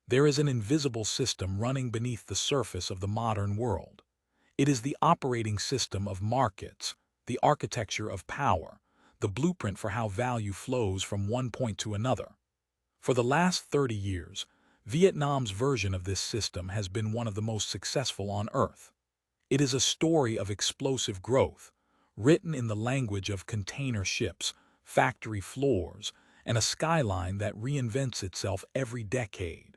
There is an invisible system running beneath the surface of the modern world. It is the operating system of markets, the architecture of power, the blueprint for how value flows from one point to another. For the last 30 years, Vietnam's version of this system has been one of the most successful on Earth. It is a story of explosive growth, written in the language of container ships, factory floors, and a skyline that reinvents itself every decade.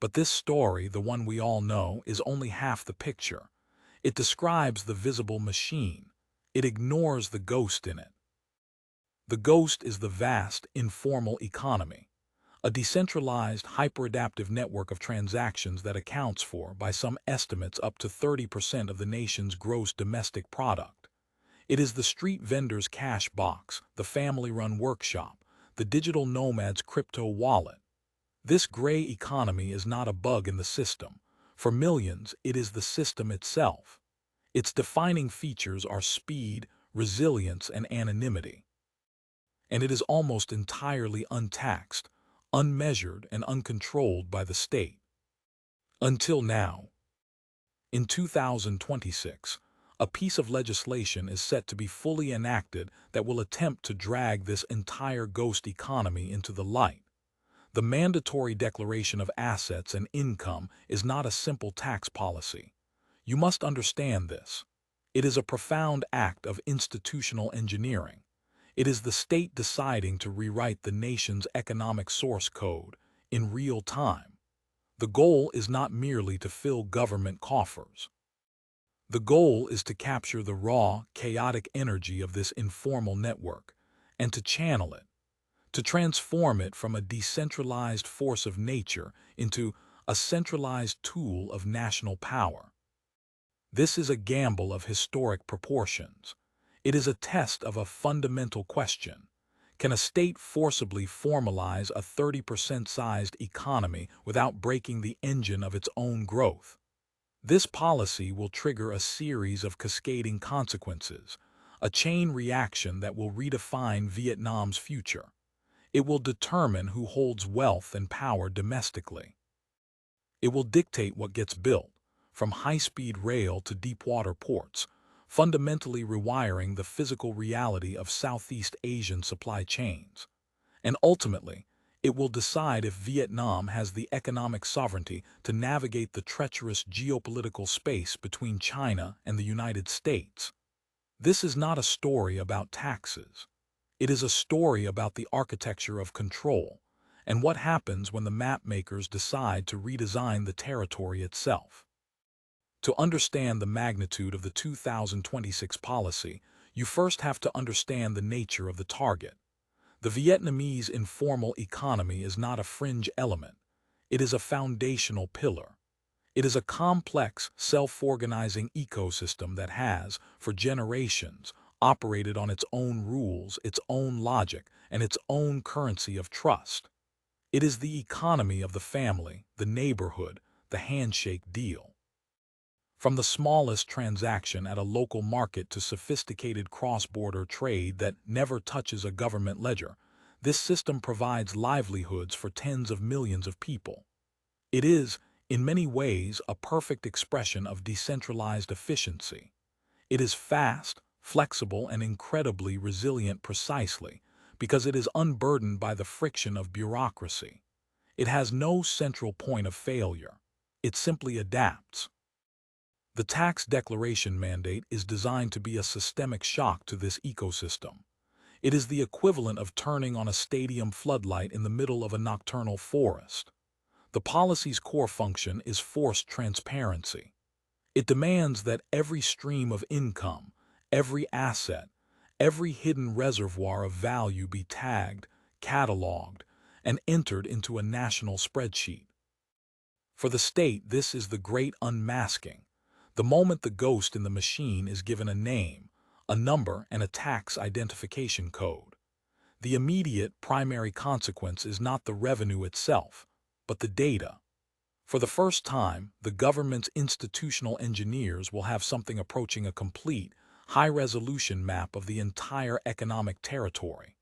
But this story, the one we all know, is only half the picture. It describes the visible machine. It ignores the ghost in it. The ghost is the vast, informal economy, a decentralized, hyper-adaptive network of transactions that accounts for, by some estimates, up to 30% of the nation's gross domestic product. It is the street vendor's cash box, the family-run workshop, the digital nomad's crypto wallet. This gray economy is not a bug in the system. For millions, it is the system itself. Its defining features are speed, resilience, and anonymity. And it is almost entirely untaxed, unmeasured, and uncontrolled by the state. Until now. In 2026, a piece of legislation is set to be fully enacted that will attempt to drag this entire ghost economy into the light. The mandatory declaration of assets and income is not a simple tax policy. You must understand this. It is a profound act of institutional engineering. It is the state deciding to rewrite the nation's economic source code in real time. The goal is not merely to fill government coffers. The goal is to capture the raw, chaotic energy of this informal network and to channel it, to transform it from a decentralized force of nature into a centralized tool of national power. This is a gamble of historic proportions. It is a test of a fundamental question. Can a state forcibly formalize a 30% sized economy without breaking the engine of its own growth? This policy will trigger a series of cascading consequences, a chain reaction that will redefine Vietnam's future. It will determine who holds wealth and power domestically. It will dictate what gets built, from high-speed rail to deep-water ports, fundamentally rewiring the physical reality of Southeast Asian supply chains. And ultimately, it will decide if Vietnam has the economic sovereignty to navigate the treacherous geopolitical space between China and the United States. This is not a story about taxes. It is a story about the architecture of control and what happens when the mapmakers decide to redesign the territory itself. To understand the magnitude of the 2026 policy, you first have to understand the nature of the target. The Vietnamese informal economy is not a fringe element. It is a foundational pillar. It is a complex, self-organizing ecosystem that has, for generations, operated on its own rules, its own logic, and its own currency of trust. It is the economy of the family, the neighborhood, the handshake deal. From the smallest transaction at a local market to sophisticated cross-border trade that never touches a government ledger, this system provides livelihoods for tens of millions of people. It is, in many ways, a perfect expression of decentralized efficiency. It is fast, flexible, and incredibly resilient precisely because it is unburdened by the friction of bureaucracy. It has no central point of failure. It simply adapts. The tax declaration mandate is designed to be a systemic shock to this ecosystem. It is the equivalent of turning on a stadium floodlight in the middle of a nocturnal forest. The policy's core function is forced transparency. It demands that every stream of income, every asset, every hidden reservoir of value be tagged, cataloged, and entered into a national spreadsheet. For the state, this is the great unmasking. The moment the ghost in the machine is given a name, a number, and a tax identification code. The immediate primary consequence is not the revenue itself, but the data. For the first time, the government's institutional engineers will have something approaching a complete, high-resolution map of the entire economic territory.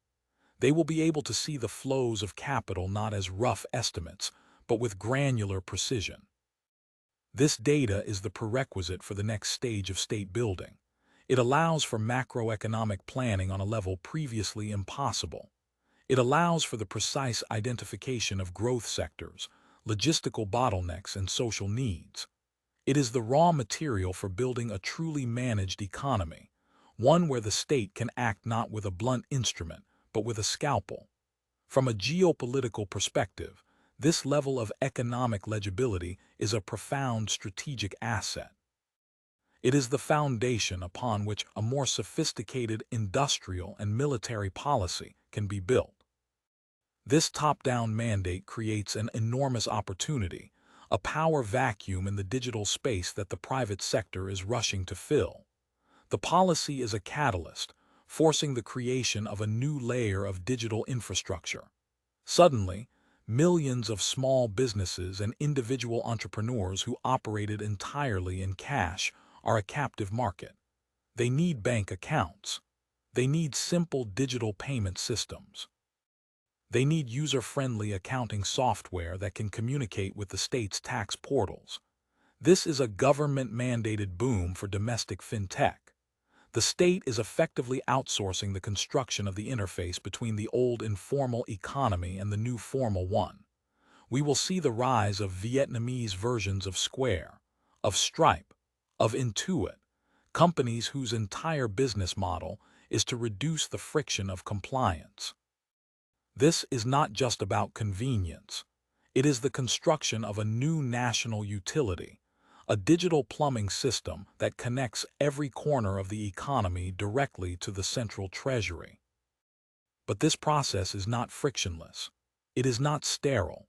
They will be able to see the flows of capital not as rough estimates, but with granular precision. This data is the prerequisite for the next stage of state building. It allows for macroeconomic planning on a level previously impossible. It allows for the precise identification of growth sectors, logistical bottlenecks, and social needs. It is the raw material for building a truly managed economy, one where the state can act not with a blunt instrument, but with a scalpel. From a geopolitical perspective, this level of economic legibility is a profound strategic asset. It is the foundation upon which a more sophisticated industrial and military policy can be built. This top-down mandate creates an enormous opportunity, a power vacuum in the digital space that the private sector is rushing to fill. The policy is a catalyst, forcing the creation of a new layer of digital infrastructure. Suddenly, millions of small businesses and individual entrepreneurs who operated entirely in cash are a captive market. They need bank accounts. They need simple digital payment systems. They need user-friendly accounting software that can communicate with the state's tax portals. This is a government-mandated boom for domestic fintech. The state is effectively outsourcing the construction of the interface between the old informal economy and the new formal one. We will see the rise of Vietnamese versions of Square, of Stripe, of Intuit, companies whose entire business model is to reduce the friction of compliance. This is not just about convenience. It is the construction of a new national utility, a digital plumbing system that connects every corner of the economy directly to the central treasury. But this process is not frictionless. It is not sterile.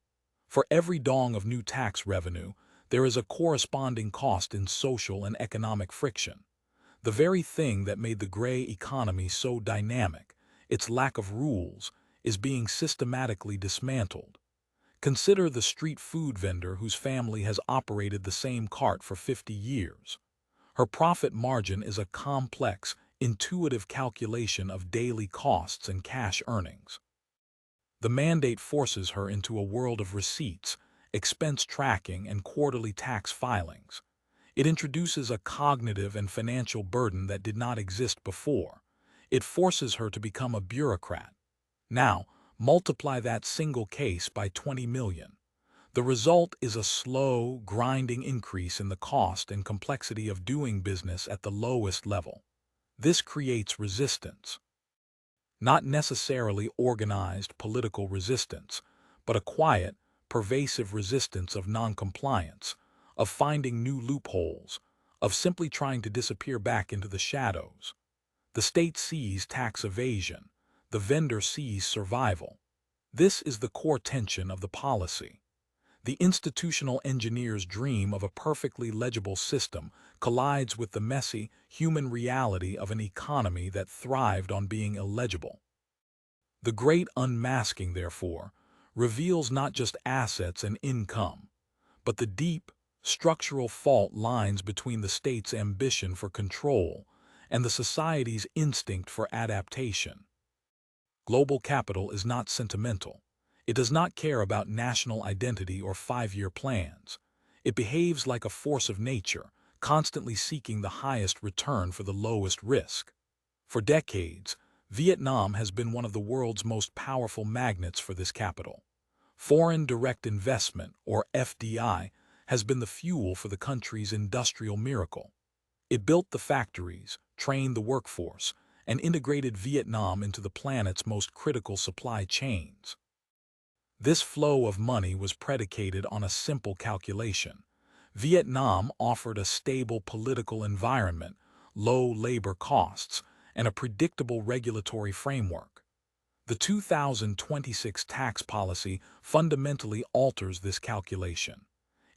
For every dong of new tax revenue, there is a corresponding cost in social and economic friction. The very thing that made the gray economy so dynamic, its lack of rules, is being systematically dismantled. Consider the street food vendor whose family has operated the same cart for 50 years. Her profit margin is a complex, intuitive calculation of daily costs and cash earnings. The mandate forces her into a world of receipts, expense tracking, and quarterly tax filings. It introduces a cognitive and financial burden that did not exist before. It forces her to become a bureaucrat. Now, multiply that single case by 20 million. The result is a slow, grinding increase in the cost and complexity of doing business at the lowest level. This creates resistance. Not necessarily organized political resistance, but a quiet, pervasive resistance of noncompliance, of finding new loopholes, of simply trying to disappear back into the shadows. The state sees tax evasion. The vendor sees survival. This is the core tension of the policy. The institutional engineer's dream of a perfectly legible system collides with the messy, human reality of an economy that thrived on being illegible. The great unmasking, therefore, reveals not just assets and income, but the deep, structural fault lines between the state's ambition for control and the society's instinct for adaptation. Global capital is not sentimental. It does not care about national identity or 5-year plans. It behaves like a force of nature, constantly seeking the highest return for the lowest risk. For decades, Vietnam has been one of the world's most powerful magnets for this capital. Foreign direct investment, or FDI, has been the fuel for the country's industrial miracle. It built the factories, trained the workforce, and integrated Vietnam into the planet's most critical supply chains. This flow of money was predicated on a simple calculation. Vietnam offered a stable political environment, low labor costs, and a predictable regulatory framework. The 2026 tax policy fundamentally alters this calculation.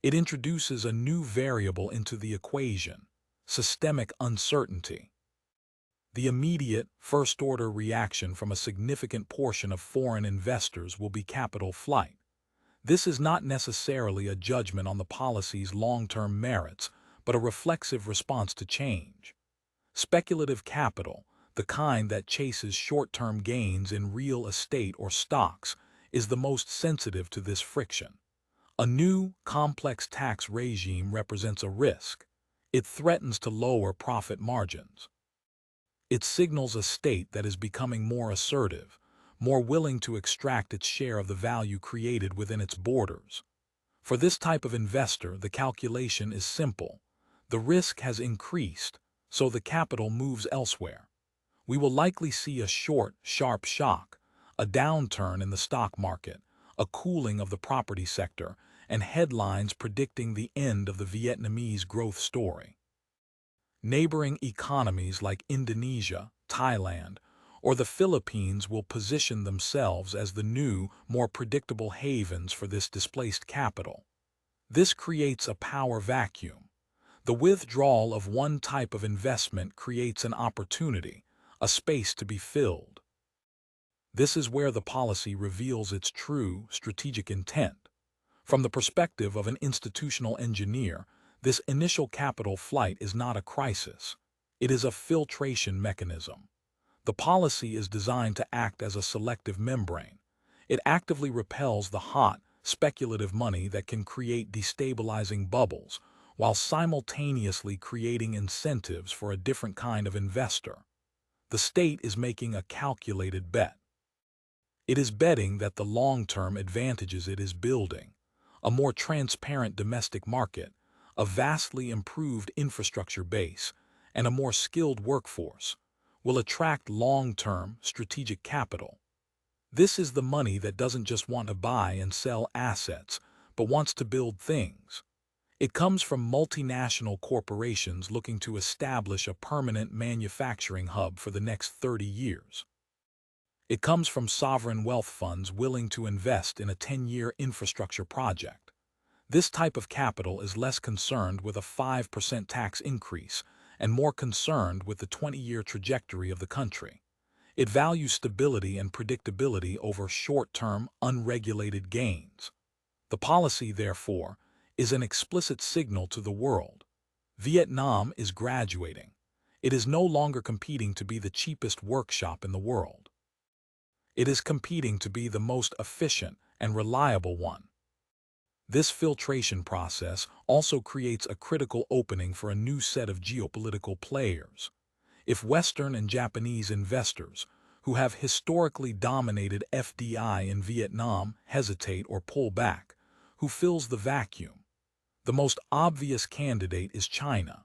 It introduces a new variable into the equation: systemic uncertainty. The immediate, first-order reaction from a significant portion of foreign investors will be capital flight. This is not necessarily a judgment on the policy's long-term merits, but a reflexive response to change. Speculative capital, the kind that chases short-term gains in real estate or stocks, is the most sensitive to this friction. A new, complex tax regime represents a risk. It threatens to lower profit margins. It signals a state that is becoming more assertive, more willing to extract its share of the value created within its borders. For this type of investor, the calculation is simple. The risk has increased, so the capital moves elsewhere. We will likely see a short, sharp shock, a downturn in the stock market, a cooling of the property sector, and headlines predicting the end of the Vietnamese growth story. Neighboring economies like Indonesia, Thailand, or the Philippines will position themselves as the new, more predictable havens for this displaced capital. This creates a power vacuum. The withdrawal of one type of investment creates an opportunity, a space to be filled. This is where the policy reveals its true strategic intent. From the perspective of an institutional engineer, this initial capital flight is not a crisis. It is a filtration mechanism. The policy is designed to act as a selective membrane. It actively repels the hot, speculative money that can create destabilizing bubbles, while simultaneously creating incentives for a different kind of investor. The state is making a calculated bet. It is betting that the long-term advantages it is building, a more transparent domestic market, a vastly improved infrastructure base, and a more skilled workforce, will attract long-term strategic capital. This is the money that doesn't just want to buy and sell assets, but wants to build things. It comes from multinational corporations looking to establish a permanent manufacturing hub for the next 30 years. It comes from sovereign wealth funds willing to invest in a 10-year infrastructure project. This type of capital is less concerned with a 5% tax increase and more concerned with the 20-year trajectory of the country. It values stability and predictability over short-term, unregulated gains. The policy, therefore, is an explicit signal to the world. Vietnam is graduating. It is no longer competing to be the cheapest workshop in the world. It is competing to be the most efficient and reliable one. This filtration process also creates a critical opening for a new set of geopolitical players. If Western and Japanese investors, who have historically dominated FDI in Vietnam, hesitate or pull back, who fills the vacuum? The most obvious candidate is China.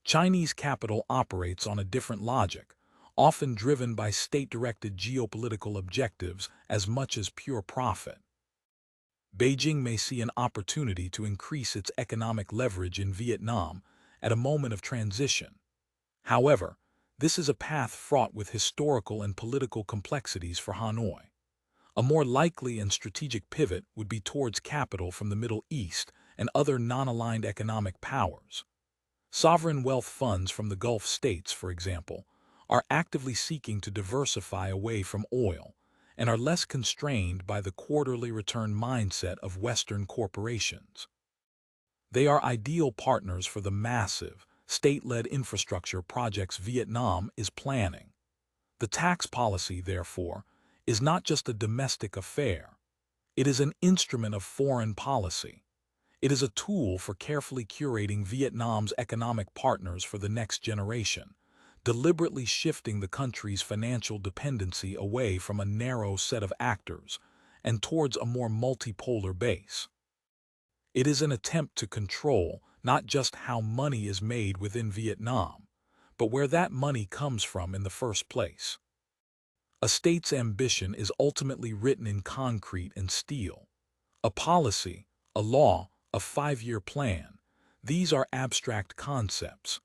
Chinese capital operates on a different logic, often driven by state-directed geopolitical objectives as much as pure profit. Beijing may see an opportunity to increase its economic leverage in Vietnam at a moment of transition. However, this is a path fraught with historical and political complexities for Hanoi. A more likely and strategic pivot would be towards capital from the Middle East and other non-aligned economic powers. Sovereign wealth funds from the Gulf states, for example, are actively seeking to diversify away from oil and are less constrained by the quarterly return mindset of Western corporations. They are ideal partners for the massive, state-led infrastructure projects Vietnam is planning. The tax policy, therefore, is not just a domestic affair. It is an instrument of foreign policy. It is a tool for carefully curating Vietnam's economic partners for the next generation, deliberately shifting the country's financial dependency away from a narrow set of actors and towards a more multipolar base. It is an attempt to control not just how money is made within Vietnam, but where that money comes from in the first place. A state's ambition is ultimately written in concrete and steel. A policy, a law, a 5-year plan, these are abstract concepts.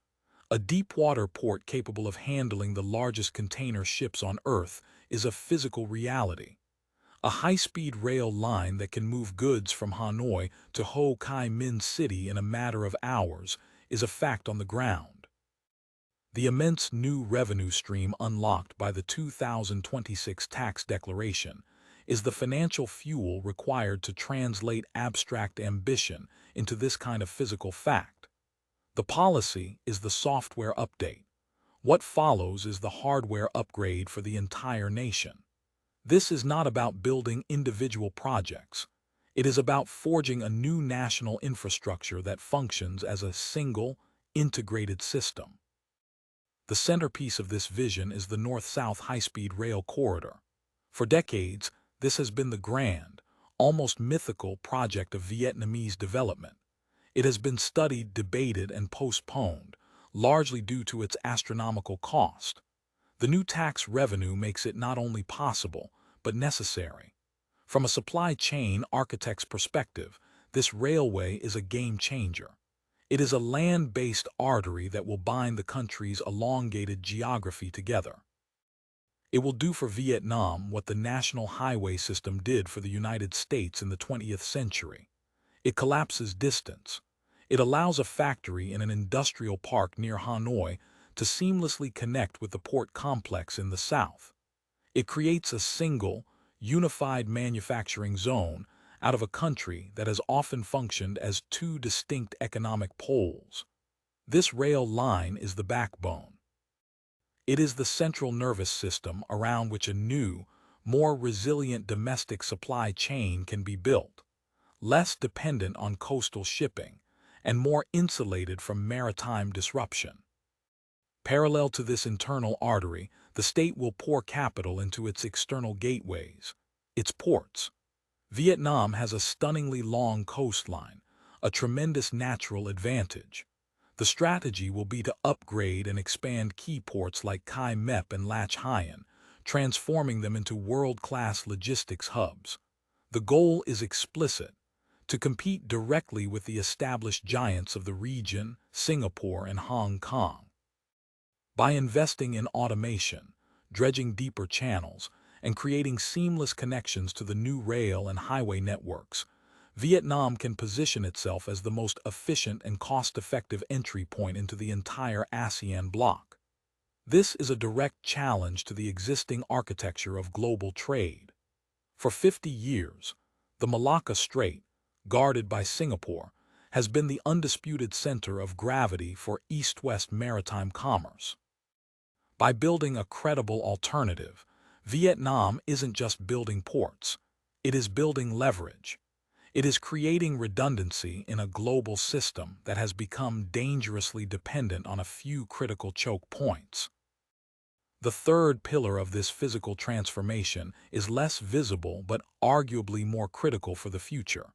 A deep-water port capable of handling the largest container ships on Earth is a physical reality. A high-speed rail line that can move goods from Hanoi to Ho Chi Minh City in a matter of hours is a fact on the ground. The immense new revenue stream unlocked by the 2026 tax declaration is the financial fuel required to translate abstract ambition into this kind of physical fact. The policy is the software update. What follows is the hardware upgrade for the entire nation. This is not about building individual projects. It is about forging a new national infrastructure that functions as a single, integrated system. The centerpiece of this vision is the North-South high-speed rail corridor. For decades, this has been the grand, almost mythical project of Vietnamese development. It has been studied, debated, and postponed, largely due to its astronomical cost. The new tax revenue makes it not only possible, but necessary. From a supply chain architect's perspective, this railway is a game changer. It is a land-based artery that will bind the country's elongated geography together. It will do for Vietnam what the national highway system did for the United States in the 20th century. It collapses distance. It allows a factory in an industrial park near Hanoi to seamlessly connect with the port complex in the south. It creates a single, unified manufacturing zone out of a country that has often functioned as two distinct economic poles. This rail line is the backbone. It is the central nervous system around which a new, more resilient domestic supply chain can be built, less dependent on coastal shipping, and more insulated from maritime disruption. Parallel to this internal artery, the state will pour capital into its external gateways, its ports. Vietnam has a stunningly long coastline, a tremendous natural advantage. The strategy will be to upgrade and expand key ports like Kai Mep and Lach Hien, transforming them into world-class logistics hubs. The goal is explicit: to compete directly with the established giants of the region, Singapore and Hong Kong. By investing in automation, dredging deeper channels, and creating seamless connections to the new rail and highway networks, Vietnam can position itself as the most efficient and cost-effective entry point into the entire ASEAN bloc. This is a direct challenge to the existing architecture of global trade. For 50 years, the Malacca Strait, guarded by Singapore, has been the undisputed center of gravity for East-West maritime commerce. By building a credible alternative, Vietnam isn't just building ports, it is building leverage. It is creating redundancy in a global system that has become dangerously dependent on a few critical choke points. The third pillar of this physical transformation is less visible but arguably more critical for the future: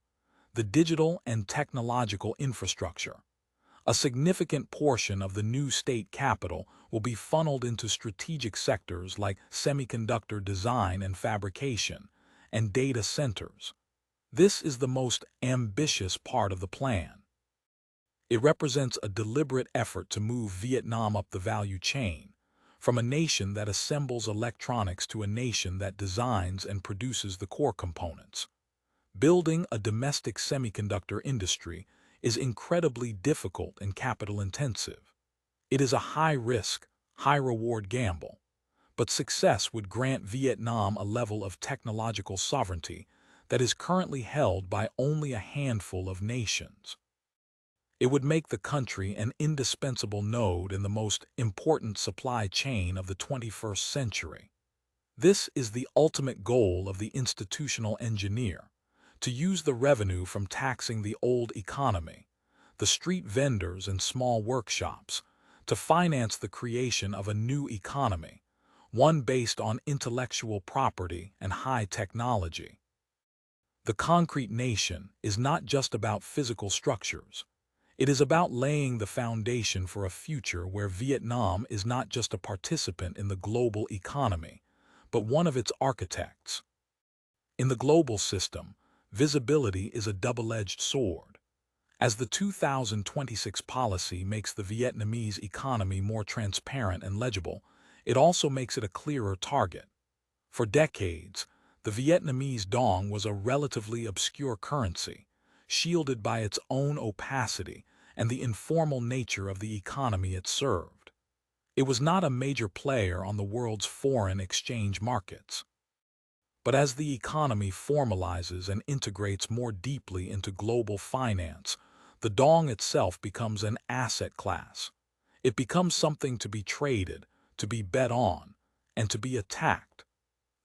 the digital and technological infrastructure. A significant portion of the new state capital will be funneled into strategic sectors like semiconductor design and fabrication, and data centers. This is the most ambitious part of the plan. It represents a deliberate effort to move Vietnam up the value chain, from a nation that assembles electronics to a nation that designs and produces the core components. Building a domestic semiconductor industry is incredibly difficult and capital-intensive. It is a high-risk, high-reward gamble, but success would grant Vietnam a level of technological sovereignty that is currently held by only a handful of nations. It would make the country an indispensable node in the most important supply chain of the 21st century. This is the ultimate goal of the institutional engineer: to use the revenue from taxing the old economy, the street vendors and small workshops, to finance the creation of a new economy, one based on intellectual property and high technology. The concrete nation is not just about physical structures. It is about laying the foundation for a future where Vietnam is not just a participant in the global economy, but one of its architects. In the global system, visibility is a double-edged sword. As the 2026 policy makes the Vietnamese economy more transparent and legible, it also makes it a clearer target. For decades, the Vietnamese dong was a relatively obscure currency, shielded by its own opacity and the informal nature of the economy it served. It was not a major player on the world's foreign exchange markets. But as the economy formalizes and integrates more deeply into global finance, the dong itself becomes an asset class. It becomes something to be traded, to be bet on, and to be attacked.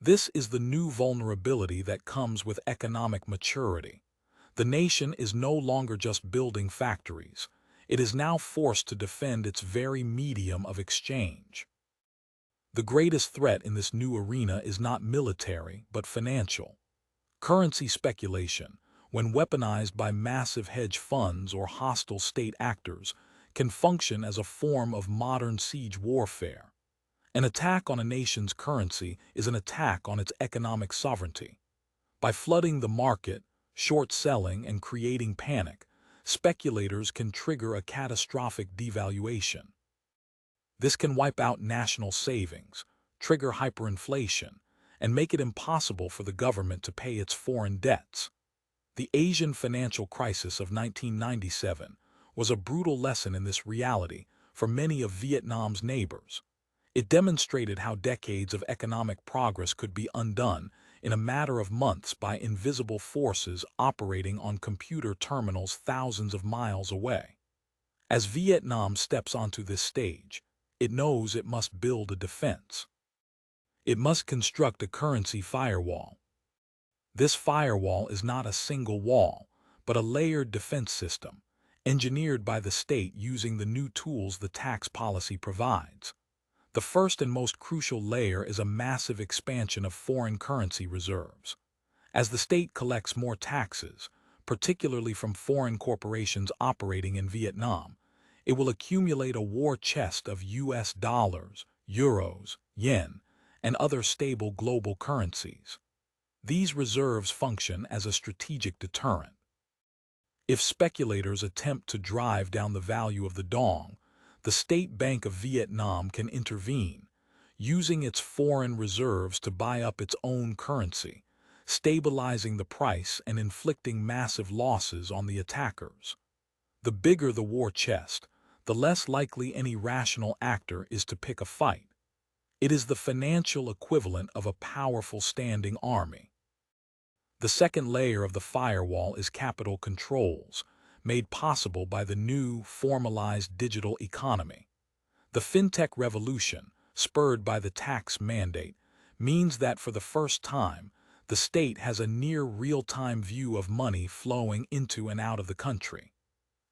This is the new vulnerability that comes with economic maturity. The nation is no longer just building factories. It is now forced to defend its very medium of exchange. The greatest threat in this new arena is not military, but financial. Currency speculation, when weaponized by massive hedge funds or hostile state actors, can function as a form of modern siege warfare. An attack on a nation's currency is an attack on its economic sovereignty. By flooding the market, short selling, and creating panic, speculators can trigger a catastrophic devaluation. This can wipe out national savings, trigger hyperinflation, and make it impossible for the government to pay its foreign debts. The Asian financial crisis of 1997 was a brutal lesson in this reality for many of Vietnam's neighbors. It demonstrated how decades of economic progress could be undone in a matter of months by invisible forces operating on computer terminals thousands of miles away. As Vietnam steps onto this stage, it knows it must build a defense. It must construct a currency firewall. This firewall is not a single wall, but a layered defense system, engineered by the state using the new tools the tax policy provides. The first and most crucial layer is a massive expansion of foreign currency reserves. As the state collects more taxes, particularly from foreign corporations operating in Vietnam, it will accumulate a war chest of US dollars, euros, yen, and other stable global currencies. These reserves function as a strategic deterrent. If speculators attempt to drive down the value of the dong, the State Bank of Vietnam can intervene, using its foreign reserves to buy up its own currency, stabilizing the price and inflicting massive losses on the attackers. The bigger the war chest, the less likely any rational actor is to pick a fight. It is the financial equivalent of a powerful standing army. The second layer of the firewall is capital controls, made possible by the new, formalized digital economy. The fintech revolution, spurred by the tax mandate, means that for the first time, the state has a near real-time view of money flowing into and out of the country.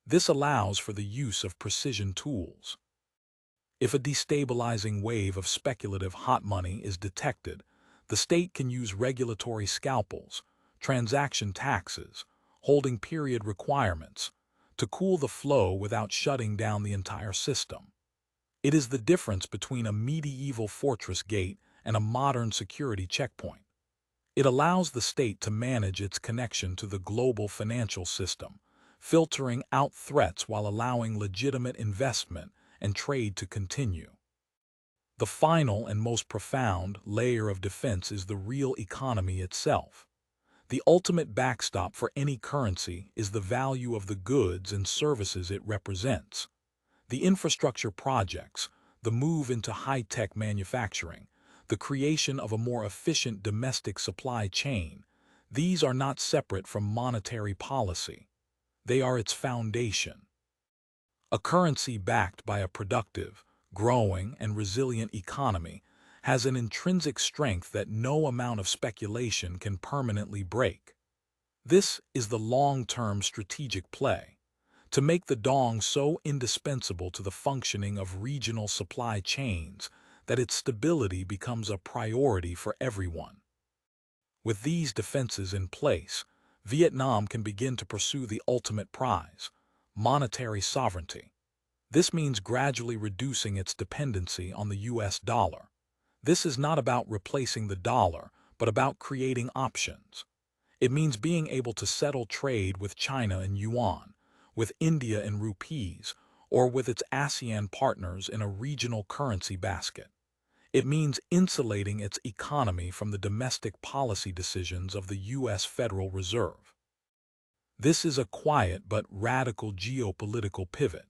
This allows for the use of precision tools. If a destabilizing wave of speculative hot money is detected, the state can use regulatory scalpels, transaction taxes, holding period requirements, to cool the flow without shutting down the entire system. It is the difference between a medieval fortress gate and a modern security checkpoint. It allows the state to manage its connection to the global financial system, filtering out threats while allowing legitimate investment and trade to continue. The final and most profound layer of defense is the real economy itself. The ultimate backstop for any currency is the value of the goods and services it represents. The infrastructure projects, the move into high-tech manufacturing, the creation of a more efficient domestic supply chain, these are not separate from monetary policy. They are its foundation. A currency backed by a productive, growing, and resilient economy has an intrinsic strength that no amount of speculation can permanently break. This is the long-term strategic play, to make the dong so indispensable to the functioning of regional supply chains that its stability becomes a priority for everyone. With these defenses in place, Vietnam can begin to pursue the ultimate prize, monetary sovereignty. This means gradually reducing its dependency on the US dollar. This is not about replacing the dollar, but about creating options. It means being able to settle trade with China in yuan, with India in rupees, or with its ASEAN partners in a regional currency basket. It means insulating its economy from the domestic policy decisions of the U.S. Federal Reserve. This is a quiet but radical geopolitical pivot.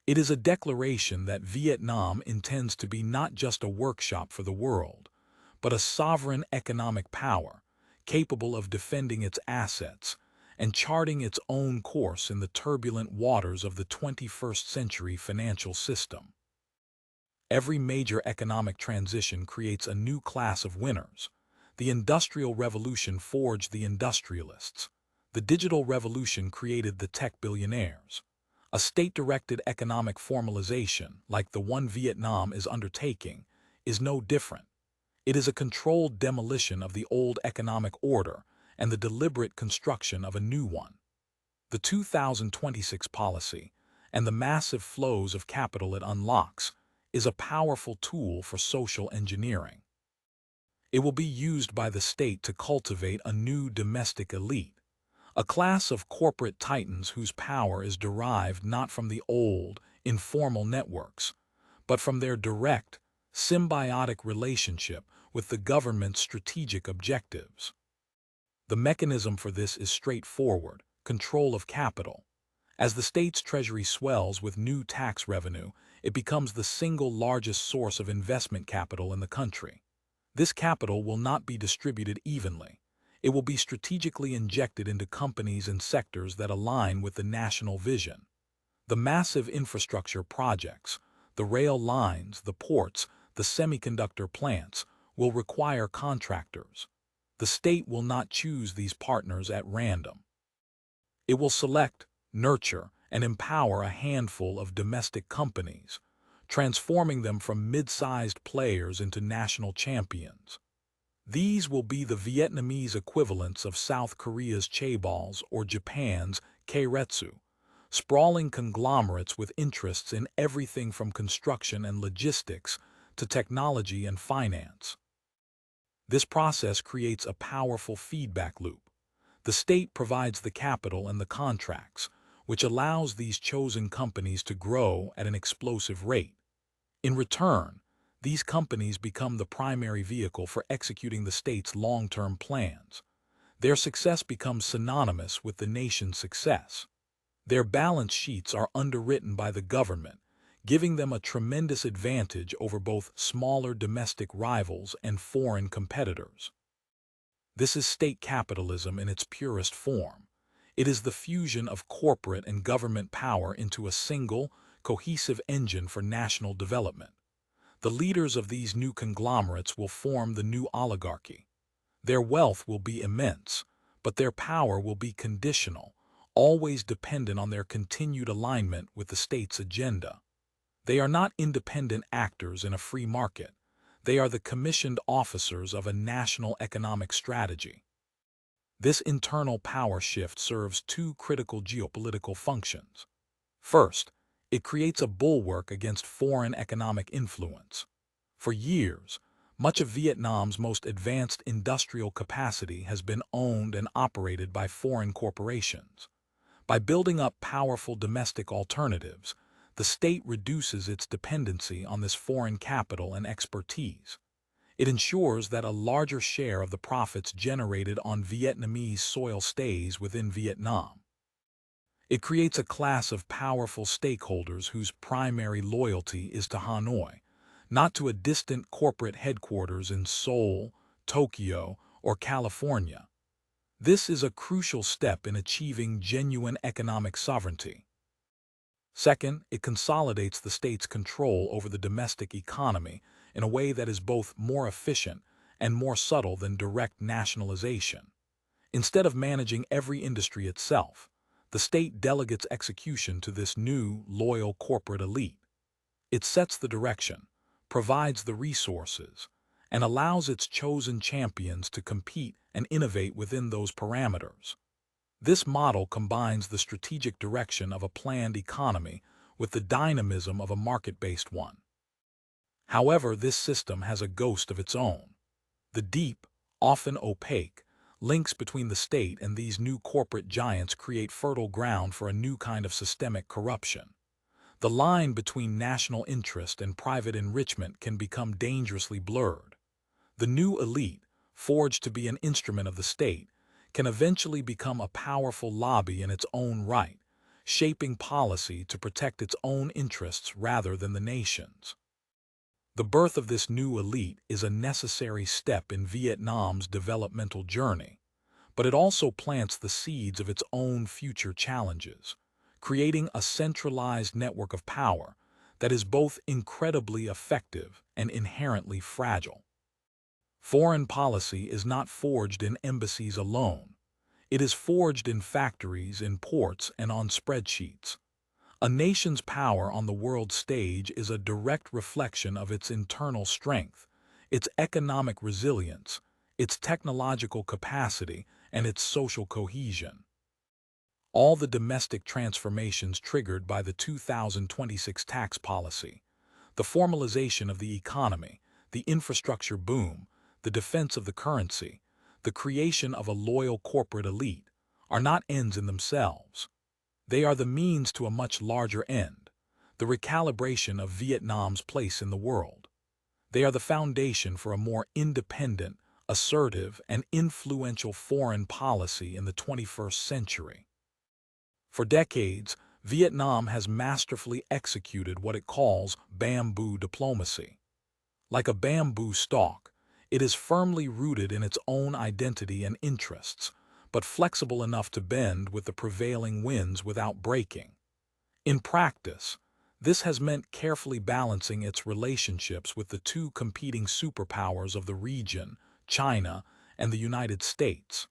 It is a declaration that Vietnam intends to be not just a workshop for the world, but a sovereign economic power, capable of defending its assets and charting its own course in the turbulent waters of the 21st century financial system. Every major economic transition creates a new class of winners, The Industrial Revolution forged the industrialists. The digital revolution created the tech billionaires. A state-directed economic formalization, like the one Vietnam is undertaking, is no different. It is a controlled demolition of the old economic order and the deliberate construction of a new one. The 2026 policy and the massive flows of capital it unlocks is a powerful tool for social engineering. It will be used by the state to cultivate a new domestic elite, a class of corporate titans whose power is derived not from the old, informal networks, but from their direct, symbiotic relationship with the government's strategic objectives. The mechanism for this is straightforward: control of capital. As the state's treasury swells with new tax revenue, it becomes the single largest source of investment capital in the country. This capital will not be distributed evenly. It will be strategically injected into companies and sectors that align with the national vision. The massive infrastructure projects, the rail lines, the ports, the semiconductor plants, will require contractors. The state will not choose these partners at random. It will select, nurture, and empower a handful of domestic companies, transforming them from mid-sized players into national champions. These will be the Vietnamese equivalents of South Korea's chaebols or Japan's keiretsu, sprawling conglomerates with interests in everything from construction and logistics to technology and finance. This process creates a powerful feedback loop. The state provides the capital and the contracts, which allows these chosen companies to grow at an explosive rate. In return, these companies become the primary vehicle for executing the state's long-term plans. Their success becomes synonymous with the nation's success. Their balance sheets are underwritten by the government, giving them a tremendous advantage over both smaller domestic rivals and foreign competitors. This is state capitalism in its purest form. It is the fusion of corporate and government power into a single, cohesive engine for national development. The leaders of these new conglomerates will form the new oligarchy. Their wealth will be immense, but their power will be conditional, always dependent on their continued alignment with the state's agenda. They are not independent actors in a free market. They are the commissioned officers of a national economic strategy. This internal power shift serves two critical geopolitical functions. First, it creates a bulwark against foreign economic influence. For years, much of Vietnam's most advanced industrial capacity has been owned and operated by foreign corporations. By building up powerful domestic alternatives, the state reduces its dependency on this foreign capital and expertise. It ensures that a larger share of the profits generated on Vietnamese soil stays within Vietnam. It creates a class of powerful stakeholders whose primary loyalty is to Hanoi, not to a distant corporate headquarters in Seoul, Tokyo, or California. This is a crucial step in achieving genuine economic sovereignty. Second, it consolidates the state's control over the domestic economy in a way that is both more efficient and more subtle than direct nationalization. Instead of managing every industry itself, the state delegates execution to this new, loyal corporate elite. It sets the direction, provides the resources, and allows its chosen champions to compete and innovate within those parameters. This model combines the strategic direction of a planned economy with the dynamism of a market-based one. However, this system has a ghost of its own. The deep, often opaque, links between the state and these new corporate giants create fertile ground for a new kind of systemic corruption. The line between national interest and private enrichment can become dangerously blurred. The new elite, forged to be an instrument of the state, can eventually become a powerful lobby in its own right, shaping policy to protect its own interests rather than the nation's. The birth of this new elite is a necessary step in Vietnam's developmental journey, but it also plants the seeds of its own future challenges, creating a centralized network of power that is both incredibly effective and inherently fragile. Foreign policy is not forged in embassies alone. It is forged in factories, in ports, and on spreadsheets. A nation's power on the world stage is a direct reflection of its internal strength, its economic resilience, its technological capacity, and its social cohesion. All the domestic transformations triggered by the 2026 tax policy, the formalization of the economy, the infrastructure boom, the defense of the currency, the creation of a loyal corporate elite, are not ends in themselves. They are the means to a much larger end, the recalibration of Vietnam's place in the world. They are the foundation for a more independent, assertive, and influential foreign policy in the 21st century. For decades, Vietnam has masterfully executed what it calls bamboo diplomacy. Like a bamboo stalk, it is firmly rooted in its own identity and interests, but flexible enough to bend with the prevailing winds without breaking. In practice, this has meant carefully balancing its relationships with the two competing superpowers of the region, China and the United States.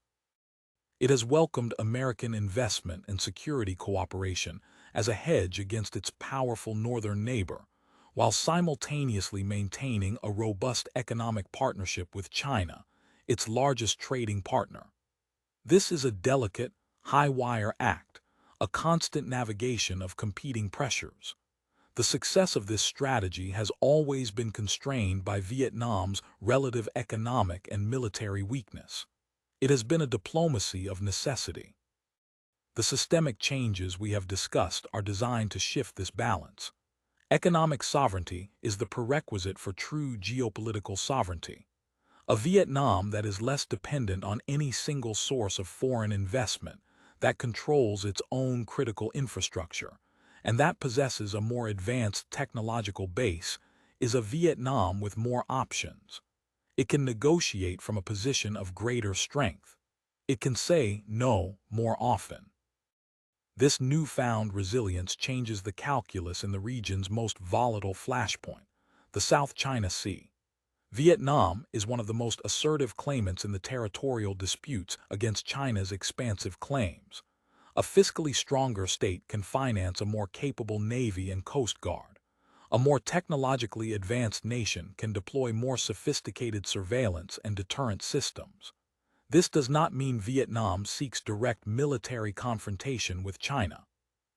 It has welcomed American investment and security cooperation as a hedge against its powerful northern neighbor, while simultaneously maintaining a robust economic partnership with China, its largest trading partner. This is a delicate, high-wire act, a constant navigation of competing pressures. The success of this strategy has always been constrained by Vietnam's relative economic and military weakness. It has been a diplomacy of necessity. The systemic changes we have discussed are designed to shift this balance. Economic sovereignty is the prerequisite for true geopolitical sovereignty. A Vietnam that is less dependent on any single source of foreign investment, that controls its own critical infrastructure, and that possesses a more advanced technological base, is a Vietnam with more options. It can negotiate from a position of greater strength. It can say no more often. This newfound resilience changes the calculus in the region's most volatile flashpoint, the South China Sea. Vietnam is one of the most assertive claimants in the territorial disputes against China's expansive claims. A fiscally stronger state can finance a more capable navy and coast guard. A more technologically advanced nation can deploy more sophisticated surveillance and deterrent systems. This does not mean Vietnam seeks direct military confrontation with China.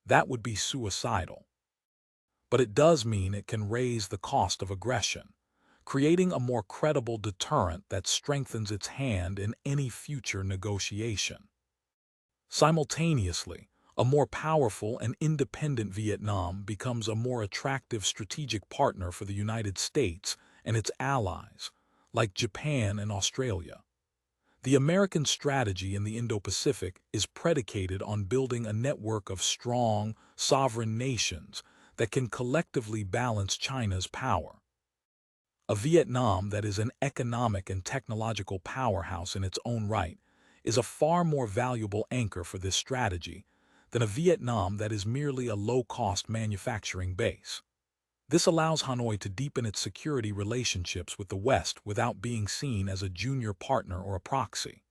That would be suicidal. But it does mean it can raise the cost of aggression, creating a more credible deterrent that strengthens its hand in any future negotiation. Simultaneously, a more powerful and independent Vietnam becomes a more attractive strategic partner for the United States and its allies, like Japan and Australia. The American strategy in the Indo-Pacific is predicated on building a network of strong, sovereign nations that can collectively balance China's power. A Vietnam that is an economic and technological powerhouse in its own right is a far more valuable anchor for this strategy than a Vietnam that is merely a low-cost manufacturing base. This allows Hanoi to deepen its security relationships with the West without being seen as a junior partner or a proxy.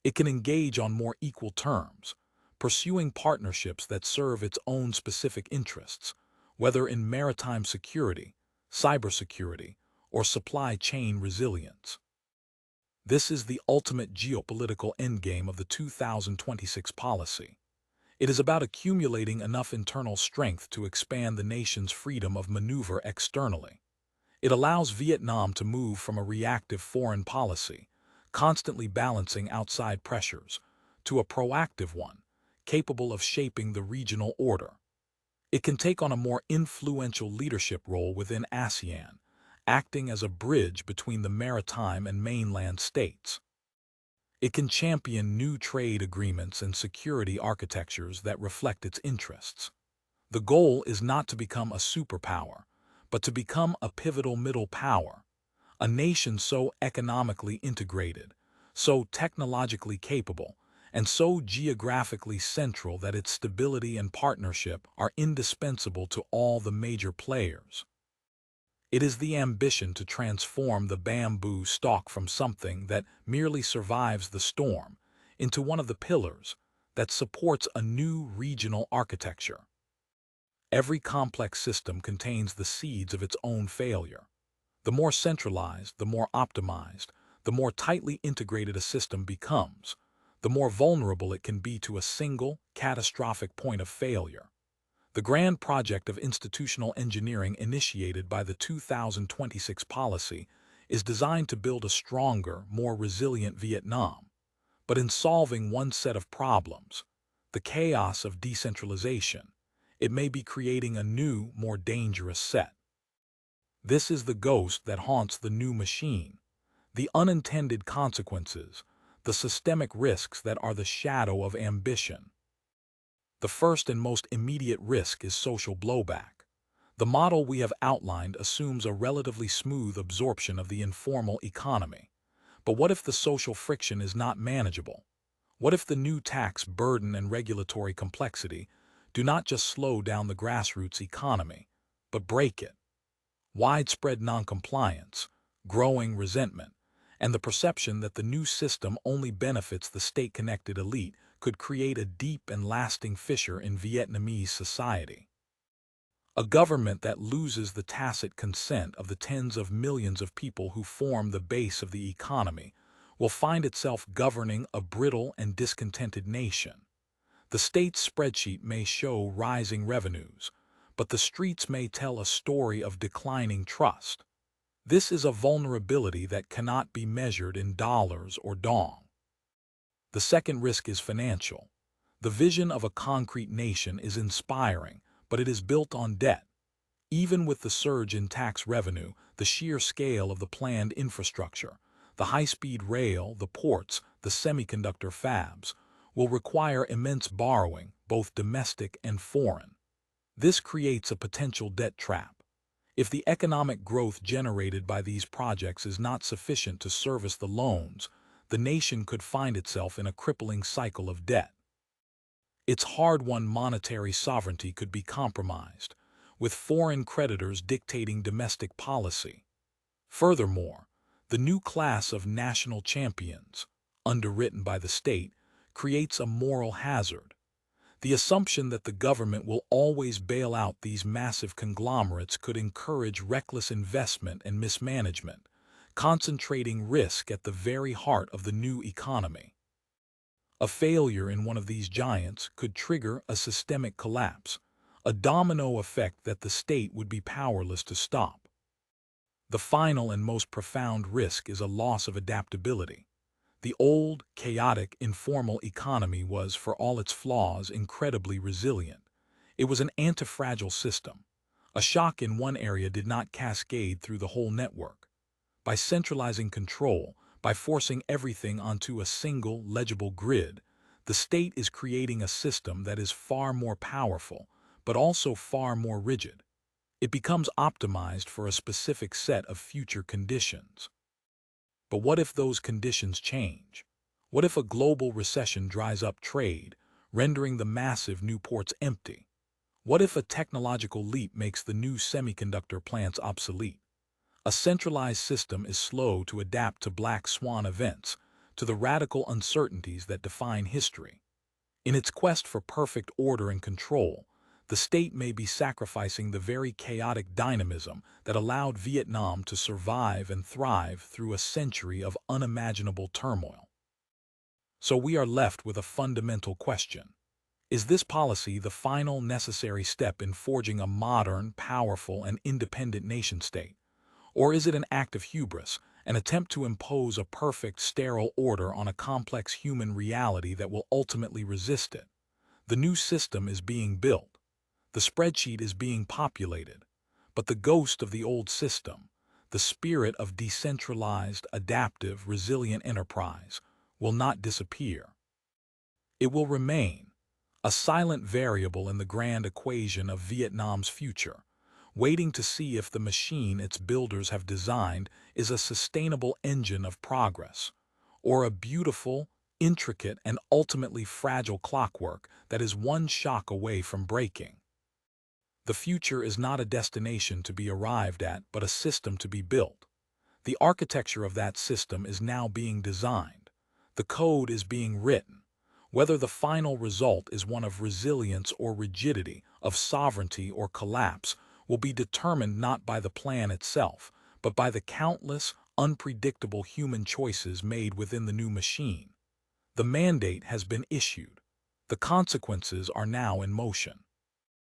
It can engage on more equal terms, pursuing partnerships that serve its own specific interests, whether in maritime security, cybersecurity, or supply chain resilience. This is the ultimate geopolitical endgame of the 2026 policy. It is about accumulating enough internal strength to expand the nation's freedom of maneuver externally. It allows Vietnam to move from a reactive foreign policy, constantly balancing outside pressures, to a proactive one, capable of shaping the regional order. It can take on a more influential leadership role within ASEAN, acting as a bridge between the maritime and mainland states. It can champion new trade agreements and security architectures that reflect its interests. The goal is not to become a superpower, but to become a pivotal middle power, a nation so economically integrated, so technologically capable, and so geographically central that its stability and partnership are indispensable to all the major players. It is the ambition to transform the bamboo stalk from something that merely survives the storm into one of the pillars that supports a new regional architecture. Every complex system contains the seeds of its own failure. The more centralized, the more optimized, the more tightly integrated a system becomes, the more vulnerable it can be to a single, catastrophic point of failure. The grand project of institutional engineering initiated by the 2026 policy is designed to build a stronger, more resilient Vietnam. But in solving one set of problems, the chaos of decentralization, it may be creating a new, more dangerous set. This is the ghost that haunts the new machine, the unintended consequences, the systemic risks that are the shadow of ambition. The first and most immediate risk is social blowback. The model we have outlined assumes a relatively smooth absorption of the informal economy. But what if the social friction is not manageable? What if the new tax burden and regulatory complexity do not just slow down the grassroots economy, but break it? Widespread noncompliance, growing resentment, and the perception that the new system only benefits the state-connected elite could create a deep and lasting fissure in Vietnamese society. A government that loses the tacit consent of the tens of millions of people who form the base of the economy will find itself governing a brittle and discontented nation. The state's spreadsheet may show rising revenues, but the streets may tell a story of declining trust. This is a vulnerability that cannot be measured in dollars or dong. The second risk is financial. The vision of a concrete nation is inspiring, but it is built on debt. Even with the surge in tax revenue, the sheer scale of the planned infrastructure, the high-speed rail, the ports, the semiconductor fabs, will require immense borrowing, both domestic and foreign. This creates a potential debt trap. If the economic growth generated by these projects is not sufficient to service the loans, the nation could find itself in a crippling cycle of debt. Its hard-won monetary sovereignty could be compromised, with foreign creditors dictating domestic policy. Furthermore, the new class of national champions, underwritten by the state, creates a moral hazard. The assumption that the government will always bail out these massive conglomerates could encourage reckless investment and mismanagement, concentrating risk at the very heart of the new economy. A failure in one of these giants could trigger a systemic collapse, a domino effect that the state would be powerless to stop. The final and most profound risk is a loss of adaptability. The old, chaotic, informal economy was, for all its flaws, incredibly resilient. It was an anti-fragile system. A shock in one area did not cascade through the whole network. By centralizing control, by forcing everything onto a single, legible grid, the state is creating a system that is far more powerful, but also far more rigid. It becomes optimized for a specific set of future conditions. But what if those conditions change? What if a global recession dries up trade, rendering the massive new ports empty? What if a technological leap makes the new semiconductor plants obsolete? A centralized system is slow to adapt to black swan events, to the radical uncertainties that define history. In its quest for perfect order and control, the state may be sacrificing the very chaotic dynamism that allowed Vietnam to survive and thrive through a century of unimaginable turmoil. So we are left with a fundamental question. Is this policy the final necessary step in forging a modern, powerful, and independent nation-state? Or is it an act of hubris, an attempt to impose a perfect, sterile order on a complex human reality that will ultimately resist it? The new system is being built. The spreadsheet is being populated, but the ghost of the old system, the spirit of decentralized, adaptive, resilient enterprise, will not disappear. It will remain, a silent variable in the grand equation of Vietnam's future, waiting to see if the machine its builders have designed is a sustainable engine of progress, or a beautiful, intricate, and ultimately fragile clockwork that is one shock away from breaking. The future is not a destination to be arrived at, but a system to be built. The architecture of that system is now being designed. The code is being written. Whether the final result is one of resilience or rigidity, of sovereignty or collapse, will be determined not by the plan itself, but by the countless, unpredictable human choices made within the new machine. The mandate has been issued. The consequences are now in motion.